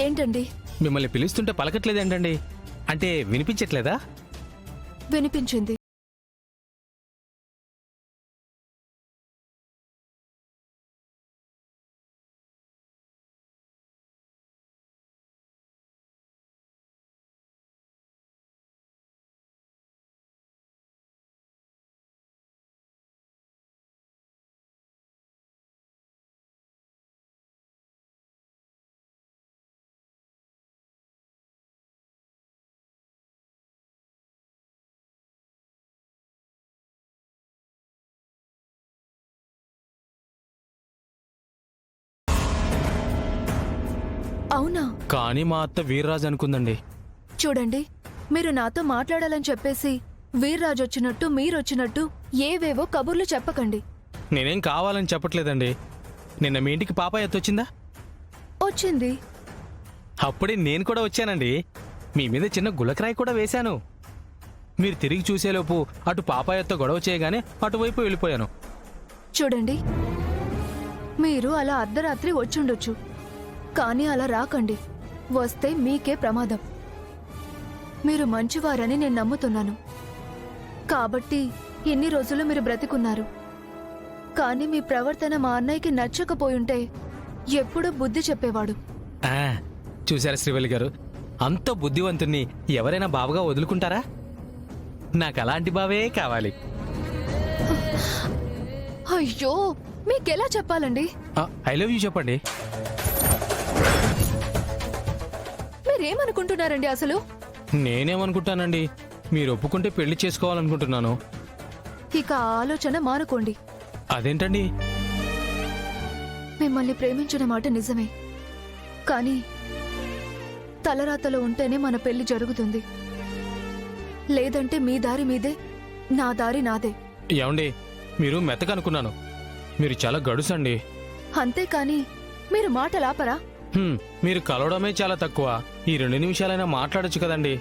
ఏంటండి? మిమ్మల్ని పిలుస్తుంటే పలకట్లేదేంటండి? అంటే వినిపించట్లేదా? వినిపించింది. అవునా? కానీ మా అత్త వీర్రాజు అనుకుందండి. చూడండి, మీరు నాతో మాట్లాడాలని చెప్పేసి వీర్రాజు వచ్చినట్టు మీరొచ్చినట్టు ఏవేవో కబుర్లు చెప్పకండి. నేనేం కావాలని చెప్పట్లేదండి. నిన్న మీ ఇంటికి పాప ఎత్తొచ్చిందా? వచ్చింది. అప్పుడే నేను కూడా వచ్చానండి. మీ మీద చిన్న గులకరాయి కూడా వేశాను. మీరు తిరిగి చూసేలోపు అటు పాపాయత్తో గొడవ చేయగానే అటువైపు వెళ్ళిపోయాను. చూడండి, మీరు అలా అర్ధరాత్రి వచ్చుండొచ్చు, కానీ అలా రాకండి. వస్తే మీకే ప్రమాదం. మీరు మంచివారని నేను నమ్ముతున్నాను కాబట్టి ఎన్ని రోజులు మీరు బ్రతికున్నారు. కానీ మీ ప్రవర్తన మా అన్నయ్యకి నచ్చకపోయుంటే ఎప్పుడూ బుద్ధి చెప్పేవాడు. చూశారా శ్రీవల్లి గారు, అంత బుద్ధివంతుణ్ణి ఎవరైనా బావగా వదులుకుంటారా? నాకు అలాంటి బావే కావాలి. అయ్యో, మీకెలా చెప్పాలండి? ఐ లవ్ యూ చెప్పండి. మీరేమనుకుంటున్నారండి అసలు? నేనేమనుకుంటానండి, మీరు ఒప్పుకుంటే పెళ్లి చేసుకోవాలనుకుంటున్నాను. ఇక ఆలోచన మానుకోండి. అదేంటండి? మిమ్మల్ని ప్రేమించిన మాట నిజమే, కానీ తలరాతలో ఉంటేనే మన పెళ్లి జరుగుతుంది. లేదంటే మీ దారి మీదే, నా దారి నాదే. ఏమండి, మీరు మెత్తకనుకున్నాను. మీరు చాలా గడుసండి. అంతేకాని మీరు మాటలాపరా? మీరు కలవడమే చాలా తక్కువ. ఈ 2 నిమిషాలైనా మాట్లాడొచ్చు కదండి.